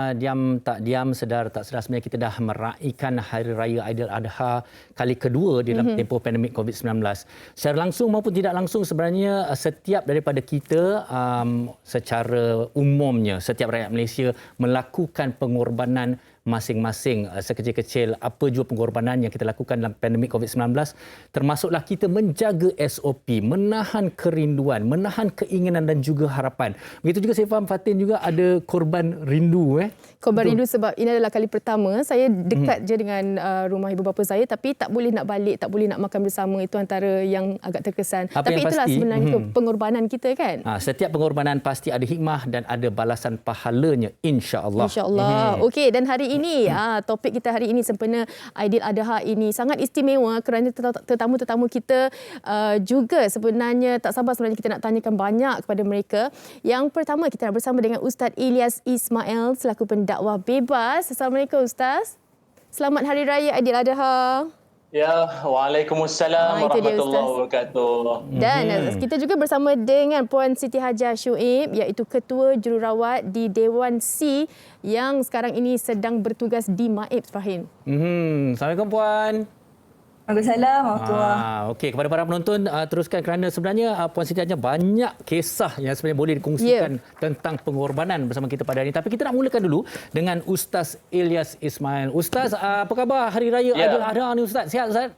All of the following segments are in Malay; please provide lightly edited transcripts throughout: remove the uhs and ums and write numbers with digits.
Diam tak diam, sedar tak sedar, sebenarnya kita dah meraihkan Hari Raya Aidiladha kali kedua di dalam tempoh pandemik COVID-19. Secara langsung maupun tidak langsung, sebenarnya setiap daripada kita secara umumnya, setiap rakyat Malaysia melakukan pengorbanan masing-masing, sekecil-kecil apa jua pengorbanan yang kita lakukan dalam pandemik COVID-19, termasuklah kita menjaga SOP, menahan kerinduan, menahan keinginan dan juga harapan. Begitu juga saya faham Fatin juga ada korban rindu. Korban rindu sebab ini adalah kali pertama saya dekat je dengan rumah ibu bapa saya, tapi tak boleh nak balik, tak boleh nak makan bersama. Itu antara yang agak terkesan. Apa tapi yang itulah pasti, sebenarnya pengorbanan kita kan. Setiap pengorbanan pasti ada hikmah dan ada balasan pahalanya, insya-Allah. InsyaAllah. Okey, dan hari ini topik kita hari ini sempena Aidiladha ini sangat istimewa kerana tetamu-tetamu kita juga sebenarnya tak sabar sebenarnya kita nak tanyakan banyak kepada mereka. Yang pertama kita bersama dengan Ustaz Ilyas Ismail selaku pendakwah bebas. Assalamualaikum Ustaz. Selamat Hari Raya Aidiladha. Ya, waalaikumsalam warahmatullahi wabarakatuh. Dan kita juga bersama dengan Puan Siti Hajah Shuib, iaitu Ketua Jururawat di Dewan C yang sekarang ini sedang bertugas di Maib, Fahim. Assalamualaikum Puan. Waalaikumsalam warahmatullahi. Okey, kepada para penonton, teruskan kerana sebenarnya Puan Siti Hajah banyak kisah yang sebenarnya boleh dikongsikan tentang pengorbanan bersama kita pada hari ini. Tapi kita nak mulakan dulu dengan Ustaz Ilyas Ismail. Ustaz, apa khabar Hari Raya Aidiladha ni Ustaz? Sihat Ustaz?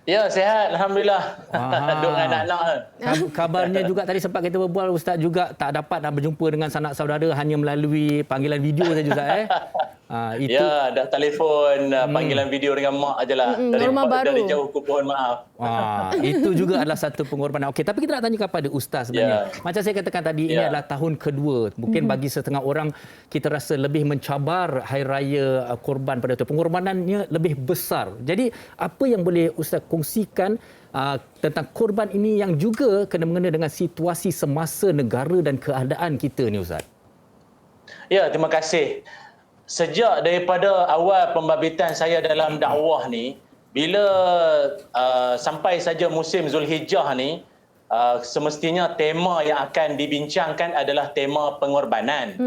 Ya, sihat. Alhamdulillah. Duduk dengan anak-anak. Kabarnya juga tadi sempat kita berbual, Ustaz juga tak dapat nak berjumpa dengan sanak saudara hanya melalui panggilan video saja Ustaz. Itu... Ya, dah telefon, panggilan video dengan mak ajalah. Dari jauh aku mohon maaf. Itu juga adalah satu pengorbanan. Okey, tapi kita nak tanya kepada Ustaz sebenarnya. Macam saya katakan tadi, ini adalah tahun kedua. Mungkin bagi setengah orang, kita rasa lebih mencabar Hari Raya Korban pada itu. Pengorbanannya lebih besar. Jadi, apa yang boleh Ustaz kongsikan tentang korban ini yang juga kena mengena dengan situasi semasa negara dan keadaan kita ni Ustaz? Ya, terima kasih. Sejak daripada awal pembabitan saya dalam dakwah ni, bila sampai saja musim Zulhijjah ni, semestinya tema yang akan dibincangkan adalah tema pengorbanan.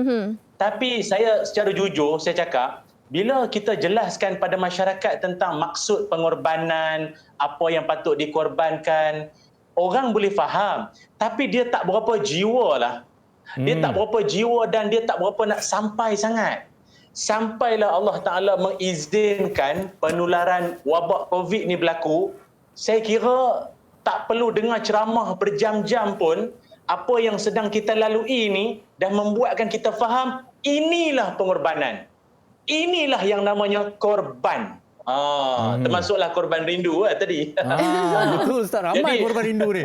Tapi saya secara jujur, saya cakap, bila kita jelaskan pada masyarakat tentang maksud pengorbanan, apa yang patut dikorbankan, orang boleh faham. Tapi dia tak berapa jiwa lah. Dia tak berapa jiwa dan dia tak berapa nak sampai sangat. Sampailah Allah Ta'ala mengizinkan penularan wabak COVID ni berlaku, saya kira tak perlu dengar ceramah berjam-jam pun, apa yang sedang kita lalui ini dah membuatkan kita faham, inilah pengorbanan. Inilah yang namanya korban. Termasuklah korban rindu tadi. Betul Ustaz, ramai korban rindu ni.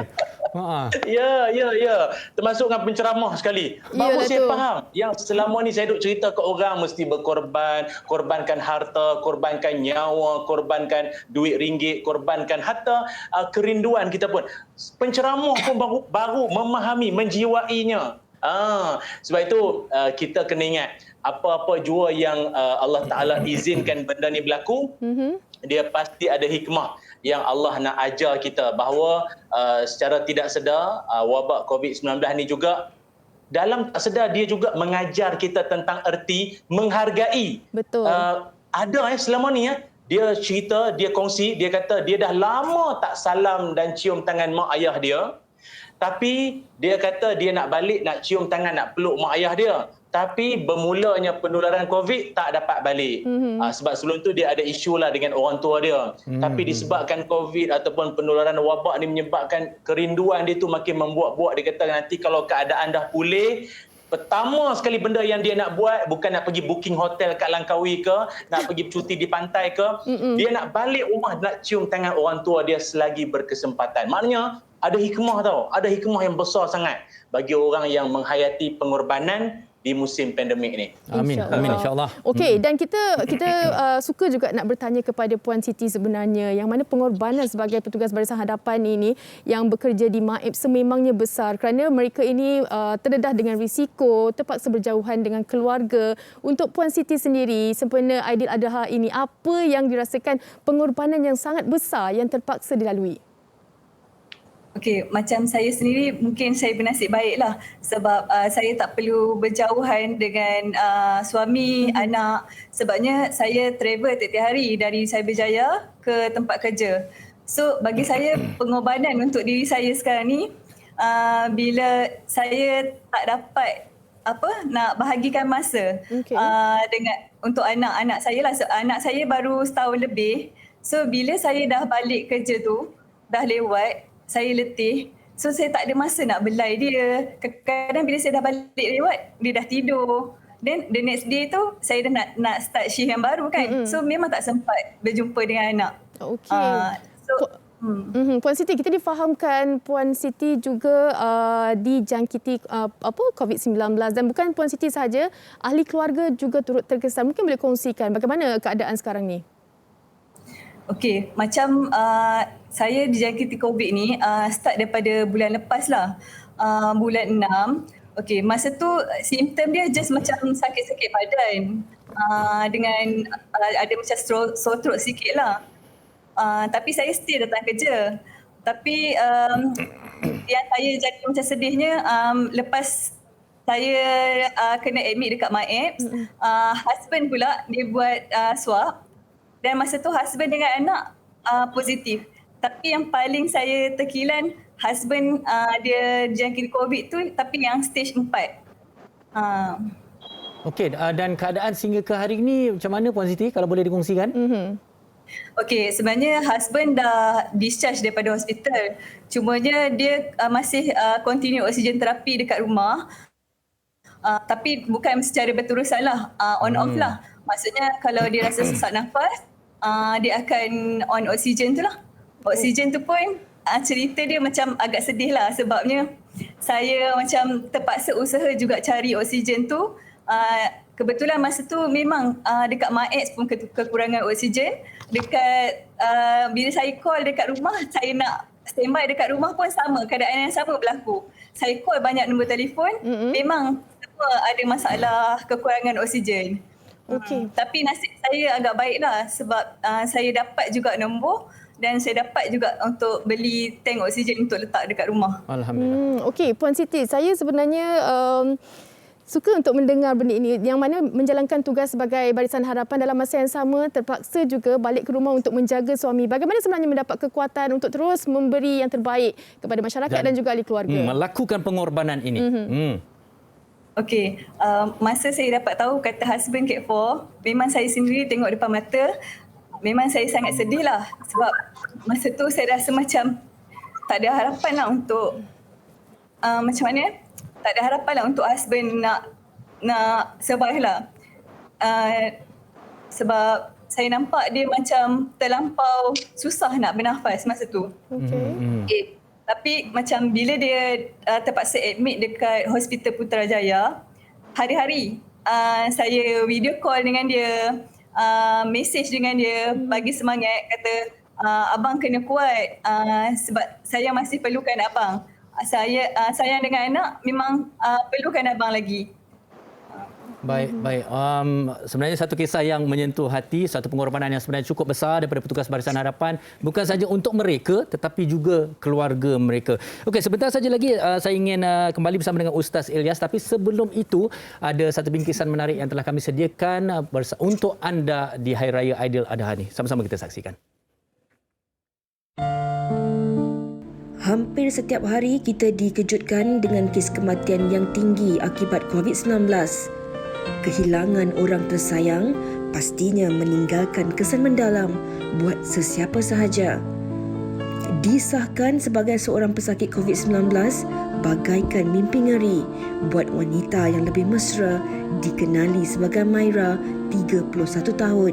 Ya. Termasuk dengan penceramah sekali. Baru saya faham yang selama ni saya duk cerita ke orang mesti berkorban, korbankan harta, korbankan nyawa, korbankan duit ringgit, korbankan hatta kerinduan kita pun. Penceramah pun baru memahami, menjiwainya. Sebab itu kita kena ingat apa-apa jua yang Allah Ta'ala izinkan benda ni berlaku, dia pasti ada hikmah yang Allah nak ajar kita bahawa secara tidak sedar wabak COVID-19 ni juga dalam tak sedar dia juga mengajar kita tentang erti menghargai. Betul. Ada selama ni dia cerita, dia kongsi, dia kata dia dah lama tak salam dan cium tangan mak ayah dia. Tapi dia kata dia nak balik, nak cium tangan, nak peluk mak ayah dia. Tapi bermulanya penularan COVID tak dapat balik. Sebab sebelum tu dia ada isu lah dengan orang tua dia. Tapi disebabkan COVID ataupun penularan wabak ni menyebabkan kerinduan dia tu makin membuat-buat. Dia kata nanti kalau keadaan dah pulih, pertama sekali benda yang dia nak buat bukan nak pergi booking hotel kat Langkawi ke, nak pergi cuti di pantai ke. Dia nak balik rumah, nak cium tangan orang tua dia selagi berkesempatan. Maknanya ada hikmah tau. Ada hikmah yang besar sangat bagi orang yang menghayati pengorbanan di musim pandemik ini. Amin. Amin insya-Allah. Okey, dan kita suka juga nak bertanya kepada Puan Siti sebenarnya yang mana pengorbanan sebagai petugas barisan hadapan ini yang bekerja di Maib sememangnya besar kerana mereka ini terdedah dengan risiko, terpaksa berjauhan dengan keluarga. Untuk Puan Siti sendiri sempena Aidiladha ini, apa yang dirasakan pengorbanan yang sangat besar yang terpaksa dilalui? Okey, macam saya sendiri mungkin saya bernasib baiklah sebab saya tak perlu berjauhan dengan suami, anak. Sebabnya saya travel tiap-tiap hari dari Cyberjaya ke tempat kerja. So bagi saya pengorbanan untuk diri saya sekarang ni bila saya tak dapat nak bahagikan masa dengan untuk anak-anak saya lah. So, anak saya baru setahun lebih. So bila saya dah balik kerja tu, dah lewat, saya letih. So saya tak ada masa nak belai dia. Kadang-kadang bila saya dah balik lewat, dia dah tidur. Then the next day tu saya dah nak start shift yang baru kan. So memang tak sempat berjumpa dengan anak. Okey. Puan Siti, kita difahamkan Puan Siti juga dijangkiti COVID-19 dan bukan Puan Siti sahaja, ahli keluarga juga turut terkesan. Mungkin boleh kongsikan bagaimana keadaan sekarang ni? Okey, macam saya dijangkiti COVID ni start daripada bulan lepas lah, bulan 6. Okey, masa tu simptom dia just macam sakit-sakit badan dengan ada macam sore throat sikit lah. Tapi saya still datang kerja. Tapi yang saya jadi macam sedihnya lepas saya kena admit dekat MyApps, husband pula dia buat swab. Dan masa tu husband dengan anak positif. Tapi yang paling saya terkilan, husband dia jangkit COVID tu tapi yang stage 4. Okey, dan keadaan sehingga ke hari ini macam mana Puan Siti kalau boleh dikongsikan? Okey, sebenarnya husband dah discharge daripada hospital. Cumanya dia masih continue oksigen terapi dekat rumah. Tapi bukan secara berterusan lah, on off lah. Maksudnya kalau dia rasa sesak nafas, dia akan on oksigen tu lah. Oksigen tu pun cerita dia macam agak sedih lah sebabnya saya macam terpaksa usaha juga cari oksigen tu. Kebetulan masa tu memang dekat MyApps pun kekurangan oksigen. Dekat bila saya call dekat rumah, saya nak standby dekat rumah pun sama, keadaan yang sama berlaku. Saya call banyak nombor telefon, memang semua ada masalah kekurangan oksigen. Okey. Tapi nasib saya agak baiklah sebab saya dapat juga nombor dan saya dapat juga untuk beli tank oksigen untuk letak dekat rumah. Alhamdulillah. Okey, Puan Siti, saya sebenarnya suka untuk mendengar benda ini yang mana menjalankan tugas sebagai Barisan Harapan dalam masa yang sama terpaksa juga balik ke rumah untuk menjaga suami. Bagaimana sebenarnya mendapat kekuatan untuk terus memberi yang terbaik kepada masyarakat dan juga ahli keluarga? Melakukan pengorbanan ini. Okey, masa saya dapat tahu kata husband Cat 4, memang saya sendiri tengok depan mata, memang saya sangat sedih lah sebab masa tu saya rasa macam tak ada harapan lah untuk macam mana? Tak ada harapan lah untuk husband nak survive lah. Sebab saya nampak dia macam terlampau susah nak bernafas masa tu. Okay. Tapi macam bila dia terpaksa admit dekat Hospital Putrajaya, hari-hari saya video call dengan dia, message dengan dia, bagi semangat, kata abang kena kuat sebab saya masih perlukan abang. Saya dengan anak memang perlukan abang lagi. Baik. Sebenarnya satu kisah yang menyentuh hati, satu pengorbanan yang sebenarnya cukup besar daripada petugas Barisan Harapan, bukan saja untuk mereka tetapi juga keluarga mereka. Okey, sebentar saja lagi saya ingin kembali bersama dengan Ustaz Ilyas, tapi sebelum itu ada satu bingkisan menarik yang telah kami sediakan untuk anda di Hari Raya Aidiladha ni. Sama-sama kita saksikan. Hampir setiap hari kita dikejutkan dengan kes kematian yang tinggi akibat COVID-19. Kehilangan orang tersayang pastinya meninggalkan kesan mendalam buat sesiapa sahaja. Disahkan sebagai seorang pesakit COVID-19 bagaikan mimpi ngeri buat wanita yang lebih mesra dikenali sebagai Maira, 31 tahun.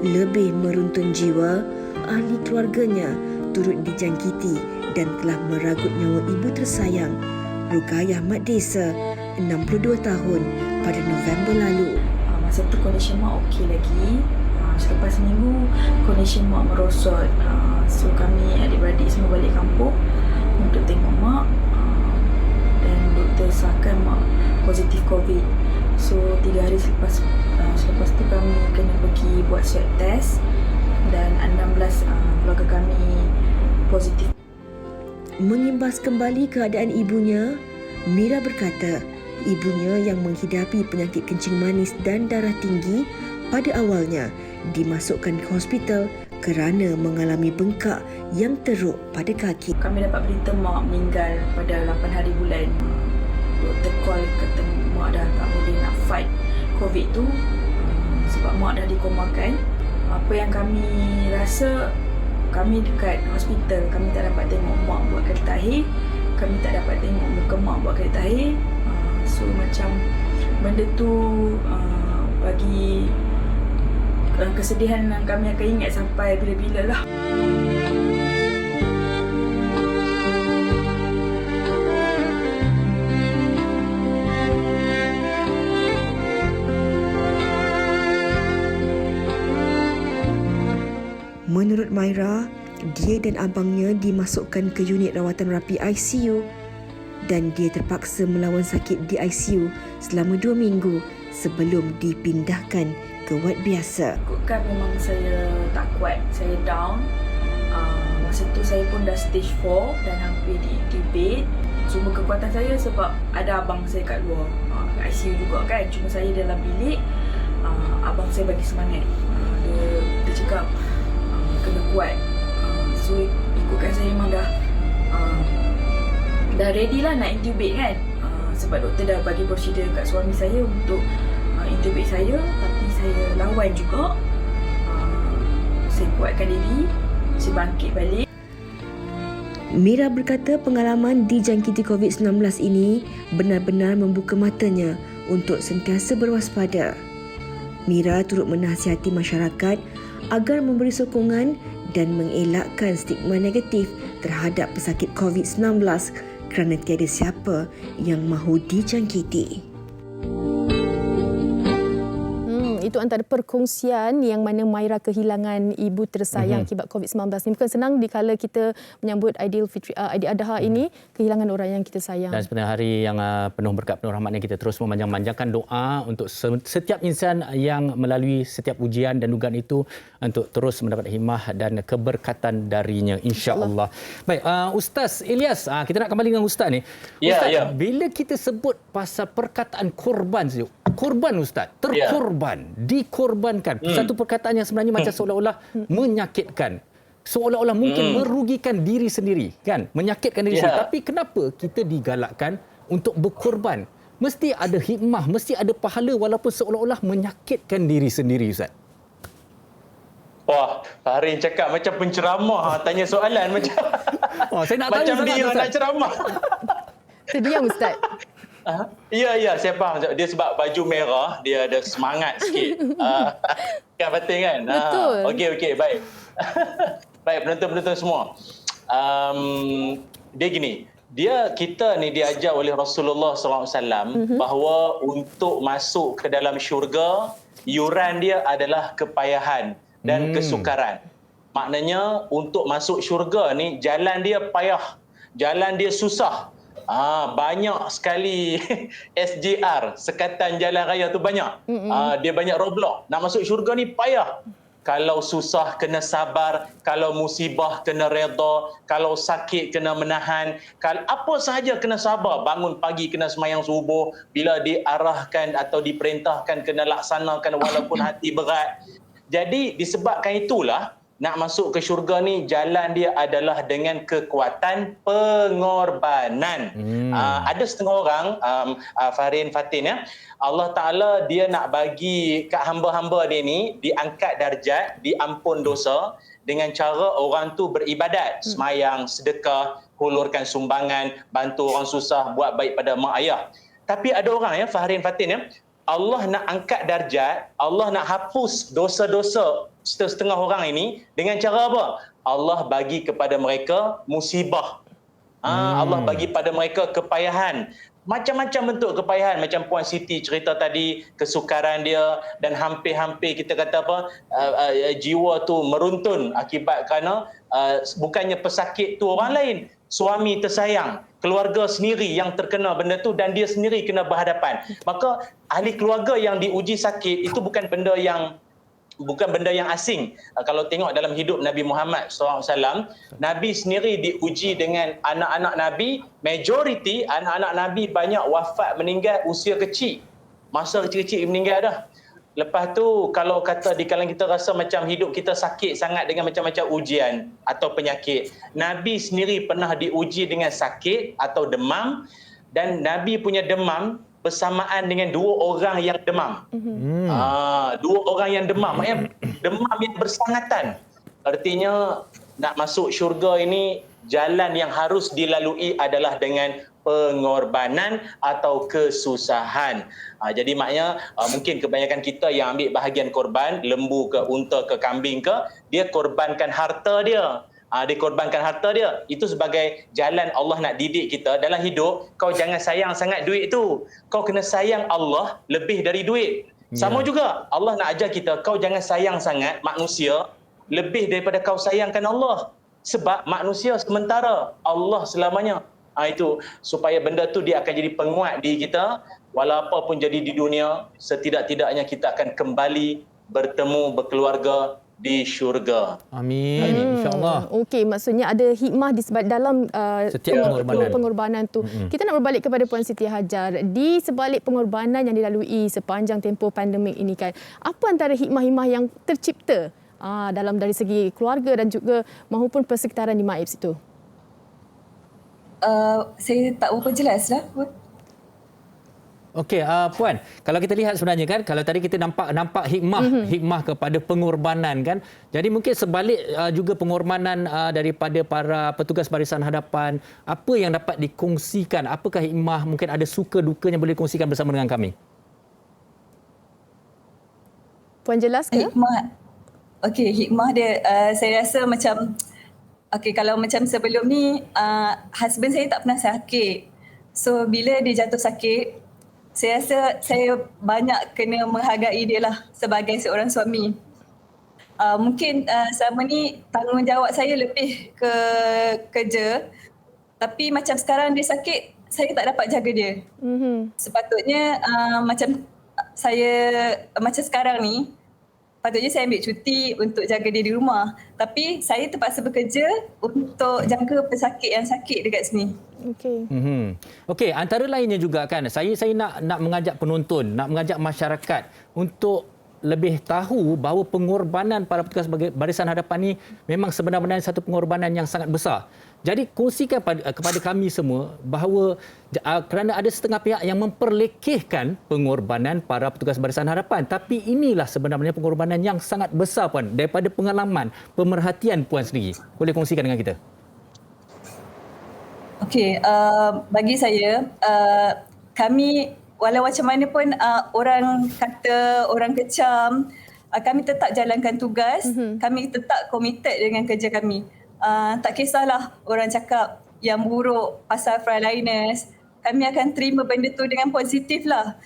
Lebih meruntun jiwa, ahli keluarganya turut dijangkiti dan telah meragut nyawa ibu tersayang, Rugayah Mat Desa, 62 tahun pada November lalu. Masa tu kondisi mak okey lagi. Selepas seminggu kondisi mak merosot. So kami adik-beradik semua balik kampung untuk tengok mak. Dan doktor sahkan mak positif COVID. So 3 hari selepas tu kami kena pergi buat swab test dan 16 keluarga kami positif. Mengimbas kembali keadaan ibunya, Mira berkata ibunya yang menghidapi penyakit kencing manis dan darah tinggi pada awalnya dimasukkan ke hospital kerana mengalami bengkak yang teruk pada kaki. Kami dapat berita mak meninggal pada 8 hari bulan. Doktor call kata mak dah tak boleh nak fight COVID tu sebab mak dah dikomakan. Apa yang kami rasa, kami dekat hospital, kami tak dapat tengok mak buat kali takhir, kami tak dapat tengok muka mak buat kali takhir. So macam benda tu bagi kesedihan yang kami akan ingat sampai bila-bila lah. Menurut Maira, dia dan abangnya dimasukkan ke unit rawatan rapi ICU dan dia terpaksa melawan sakit di ICU selama 2 minggu sebelum dipindahkan ke wad biasa. Ikutkan memang saya tak kuat, saya down. Masa tu saya pun dah stage 4 dan hampir di-intubate. Cuma kekuatan saya sebab ada abang saya kat luar, kat ICU juga kan. Cuma saya dalam bilik, abang saya bagi semangat. Dia cakap kena kuat. So ikutkan saya memang dah ready lah nak intubate kan. Sebab doktor dah bagi prosedur kat suami saya untuk intubate saya, tapi saya lawan juga. Saya kuatkan diri, saya bangkit balik. Mira berkata pengalaman dijangkiti COVID-19 ini benar-benar membuka matanya untuk sentiasa berwaspada. Mira turut menasihati masyarakat agar memberi sokongan dan mengelakkan stigma negatif terhadap pesakit COVID-19 kerana tiada siapa yang mahu dijangkiti. Itu antara perkongsian yang mana Maira kehilangan ibu tersayang akibat COVID-19 ni. Bukan senang dikala kita menyambut Aidiladha ini, kehilangan orang yang kita sayang. Dan sebenarnya hari yang penuh berkat, penuh rahmat ini, kita terus memanjang-manjangkan doa untuk setiap insan yang melalui setiap ujian dan dugaan itu untuk terus mendapat hikmah dan keberkatan darinya, insya-Allah. Baik, Ustaz Ilyas, kita nak kembali dengan Ustaz ni. Ustaz, bila kita sebut pasal perkataan korban saja, korban Ustaz, terkorban, dikorbankan. Satu perkataan yang sebenarnya macam seolah-olah menyakitkan. Seolah-olah mungkin merugikan diri sendiri, kan? Menyakitkan diri sendiri. Tapi kenapa kita digalakkan untuk berkorban? Mesti ada hikmah, mesti ada pahala walaupun seolah-olah menyakitkan diri sendiri, Ustaz. Wah, Farin cakap macam penceramah, tanya soalan macam saya nak macam tanya dia Ustaz. nak ceramah. Terdiam Ustaz. Ya, saya faham. Dia sebab baju merah, dia ada semangat sikit. Kan penting kan? Betul. Okey, baik. Baik, penonton-penonton semua. Dia gini, kita ni diajar oleh Rasulullah SAW bahawa untuk masuk ke dalam syurga, yuran dia adalah kepayahan dan kesukaran. Maknanya untuk masuk syurga ni jalan dia payah, jalan dia susah. Banyak sekali SJR, sekatan jalan raya tu banyak. Dia banyak roadblock. Nak masuk syurga ni payah. Kalau susah kena sabar, kalau musibah kena reda, kalau sakit kena menahan, kalau apa sahaja kena sabar. Bangun pagi kena semayang subuh, bila diarahkan atau diperintahkan kena laksanakan walaupun hati berat. Jadi disebabkan itulah nak masuk ke syurga ni jalan dia adalah dengan kekuatan pengorbanan. Ada setengah orang, Farin Fatin, ya, Allah Ta'ala dia nak bagi kat hamba-hamba dia ni diangkat darjat, diampun dosa dengan cara orang tu beribadat, semayang, sedekah, hulurkan sumbangan, bantu orang susah, buat baik pada mak ayah. Tapi ada orang, ya, Farin Fatin, ya, Allah nak angkat darjat, Allah nak hapus dosa-dosa setengah orang ini dengan cara apa? Allah bagi kepada mereka musibah. Allah bagi pada mereka kepayahan. Macam-macam bentuk kepayahan. Macam Puan Siti cerita tadi, kesukaran dia dan hampir-hampir kita kata apa, jiwa tu meruntun akibat kerana bukannya pesakit tu orang lain, suami tersayang, keluarga sendiri yang terkena benda tu dan dia sendiri kena berhadapan. Maka ahli keluarga yang diuji sakit itu bukan benda yang bukan benda yang asing. Kalau tengok dalam hidup Nabi Muhammad SAW, Nabi sendiri diuji dengan anak-anak Nabi. Majoriti anak-anak Nabi banyak wafat meninggal usia kecil. Masa kecil-kecil meninggal dah. Lepas tu kalau kata di kalangan kita rasa macam hidup kita sakit sangat dengan macam-macam ujian atau penyakit. Nabi sendiri pernah diuji dengan sakit atau demam, dan Nabi punya demam bersamaan dengan 2 orang yang demam. Dua orang yang demam. Maknanya demam yang bersangatan. Artinya nak masuk syurga ini jalan yang harus dilalui adalah dengan pengorbanan atau kesusahan. Jadi maknanya mungkin kebanyakan kita yang ambil bahagian korban, lembu ke, unta ke, kambing ke, dia korbankan harta dia. Dia korbankan harta dia. Itu sebagai jalan Allah nak didik kita dalam hidup. Kau jangan sayang sangat duit tu. Kau kena sayang Allah lebih dari duit. Sama juga Allah nak ajar kita, kau jangan sayang sangat manusia lebih daripada kau sayangkan Allah. Sebab manusia sementara, Allah selamanya. Itu supaya benda tu dia akan jadi penguat diri kita. Walau apa pun jadi di dunia, setidak-tidaknya kita akan kembali bertemu berkeluarga di syurga. Amin. InsyaAllah. Okey, maksudnya ada hikmah di dalam Setiap pengorbanan tu. Kita nak berbalik kepada Puan Siti Hajar. Di sebalik pengorbanan yang dilalui sepanjang tempoh pandemik ini kan, apa antara hikmah-hikmah yang tercipta dalam dari segi keluarga dan juga maupun persekitaran di MAIPS itu? Saya tak berapa jelas lah. Okey, Puan, kalau kita lihat sebenarnya kan, kalau tadi kita nampak hikmah kepada pengorbanan kan. Jadi mungkin sebalik juga pengorbanan daripada para petugas barisan hadapan, apa yang dapat dikongsikan? Apakah hikmah, mungkin ada suka dukanya boleh dikongsikan bersama dengan kami? Puan jelas ke? Hikmah dia saya rasa macam kalau macam sebelum ni husband saya tak pernah sakit. So bila dia jatuh sakit, saya rasa saya banyak kena menghargai dia lah sebagai seorang suami. Mungkin selama ni tanggungjawab saya lebih ke kerja, tapi macam sekarang dia sakit, saya tak dapat jaga dia. Sepatutnya macam sekarang ni, patutnya saya ambil cuti untuk jaga dia di rumah. Tapi saya terpaksa bekerja untuk jaga pesakit yang sakit dekat sini. Okey. Okey, antara lainnya juga kan, saya nak mengajak penonton, nak mengajak masyarakat untuk lebih tahu bahawa pengorbanan para petugas barisan hadapan ni memang sebenarnya satu pengorbanan yang sangat besar. Jadi kongsikan kepada kami semua bahawa kerana ada setengah pihak yang memperlekehkan pengorbanan para petugas barisan hadapan, tapi inilah sebenarnya pengorbanan yang sangat besar, Puan, daripada pengalaman, pemerhatian Puan sendiri. Boleh kongsikan dengan kita? Okey, bagi saya, kami walau macam mana pun orang kata, orang kecam, kami tetap jalankan tugas, kami tetap committed dengan kerja kami. Tak kisahlah orang cakap yang buruk pasal frontliners, kami akan terima benda tu dengan positif lah.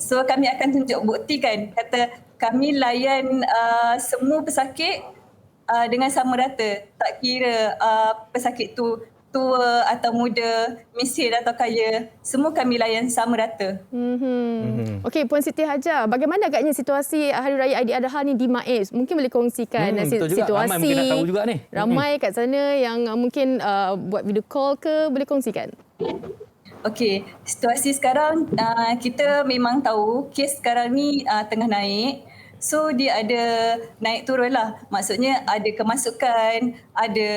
So kami akan tunjuk buktikan, kata kami layan semua pesakit dengan sama rata. Tak kira pesakit tu tua atau muda, miskin atau kaya, semua kami layan sama rata. Okey, Puan Siti Hajar, bagaimana agaknya situasi Hari Raya Aidiladha ni di MAIPS? Mungkin boleh kongsikan situasi. Ramai mungkin nak tahu juga ni. Ramai kat sana yang mungkin buat video call ke, boleh kongsikan? Okey, situasi sekarang kita memang tahu kes sekarang ni tengah naik. So dia ada naik turun lah. Maksudnya ada kemasukan, ada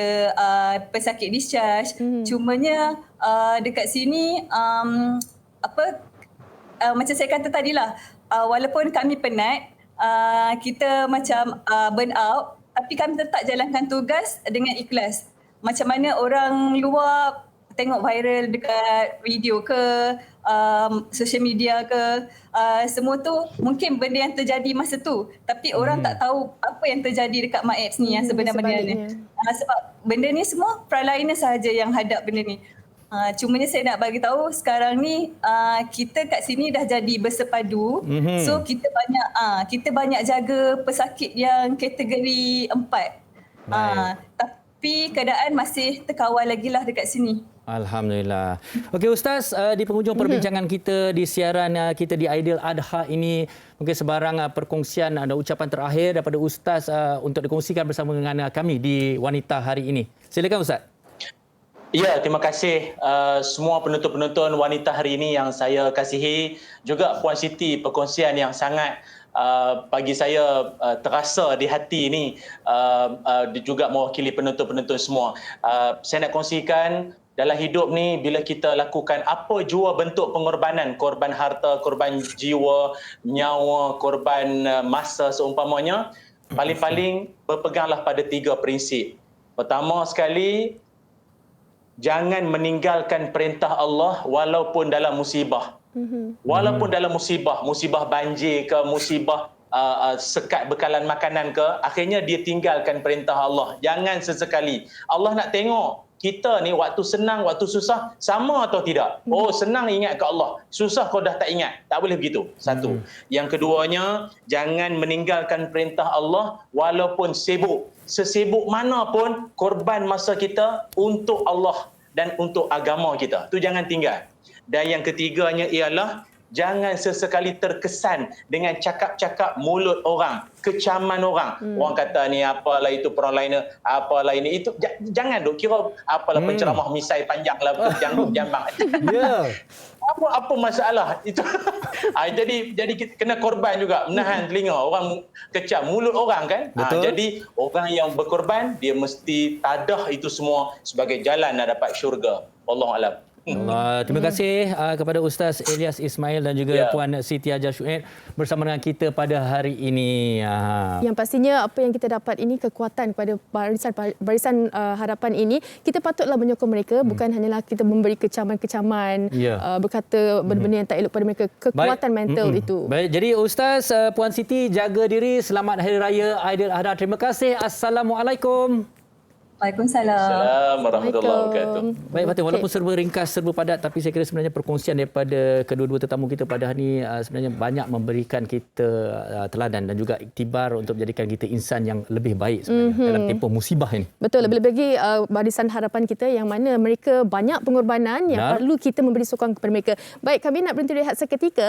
pesakit discharge. Cumanya dekat sini macam saya kata tadilah, walaupun kami penat, kita macam burn out, tapi kami tetap jalankan tugas dengan ikhlas. Macam mana orang luar tengok viral dekat video ke, social media ke, semua tu mungkin benda yang terjadi masa tu, tapi orang tak tahu apa yang terjadi dekat MAIPS ni yang sebenarnya. Sebab benda ni semua frontliner sahaja yang hadap benda ni. Cumanya saya nak bagi tahu sekarang ni kita kat sini dah jadi bersepadu. So kita banyak jaga pesakit yang kategori 4. Tapi keadaan masih terkawal lagi lah dekat sini. Alhamdulillah. Okey Ustaz, di penghujung perbincangan kita di siaran kita di Aidil Adha ini, mungkin sebarang perkongsian dan ucapan terakhir daripada Ustaz untuk dikongsikan bersama dengan kami di Wanita hari ini. Silakan Ustaz. Ya, terima kasih semua penonton-penonton Wanita hari ini yang saya kasihi. Juga Puan Siti, perkongsian yang sangat bagi saya terasa di hati ini, juga mewakili penonton-penonton semua. Saya nak kongsikan, dalam hidup ni bila kita lakukan apa jua bentuk pengorbanan, korban harta, korban jiwa, nyawa, korban masa seumpamanya, paling-paling berpeganglah pada 3 prinsip. Pertama sekali, jangan meninggalkan perintah Allah walaupun dalam musibah. Walaupun dalam musibah, musibah banjir ke, musibah sekat bekalan makanan ke, akhirnya dia tinggalkan perintah Allah. Jangan sesekali. Allah nak tengok kita ni waktu senang, waktu susah sama atau tidak. Oh, senang ingat ke Allah, susah kau dah tak ingat. Tak boleh begitu. Satu. Yang keduanya, jangan meninggalkan perintah Allah walaupun sibuk. Sesibuk mana pun, korban masa kita untuk Allah dan untuk agama kita. Tu jangan tinggal. Dan yang ketiganya ialah jangan sesekali terkesan dengan cakap-cakap mulut orang, kecaman orang. Orang kata ni apalah itu frontliner, apalah ini itu. Jangan duk kira apalah penceramah misai panjang lah, janggut jambang. Ya. Apa masalah itu? Jadi kita kena korban juga, menahan telinga orang kecam mulut orang kan. Jadi orang yang berkorban dia mesti tadah itu semua sebagai jalan nak dapat syurga. Wallahu alam. Allah. Terima kasih kepada Ustaz Ilyas Ismail dan juga Puan Siti Hajar Syuaib bersama dengan kita pada hari ini. Yang pastinya apa yang kita dapat ini kekuatan kepada barisan harapan ini. Kita patutlah menyokong mereka, bukan hanyalah kita memberi kecaman-kecaman, berkata benda-benda yang tak elok pada mereka. Kekuatan mental itu. Baik, jadi Ustaz, Puan Siti, jaga diri, selamat Hari Raya Aidil Adha. Terima kasih. Assalamualaikum. Waalaikumsalam. Assalamualaikum warahmatullahi wabarakatuh. Baik Fatin, walaupun serba ringkas, serba padat, tapi saya kira sebenarnya perkongsian daripada kedua-dua tetamu kita pada hari ini sebenarnya banyak memberikan kita teladan dan juga iktibar untuk menjadikan kita insan yang lebih baik sebenarnya dalam tempoh musibah ini. Betul, lebih-lebih barisan harapan kita yang mana mereka banyak pengorbanan yang perlu kita memberi sokongan kepada mereka. Baik, kami nak berhenti rehat seketika.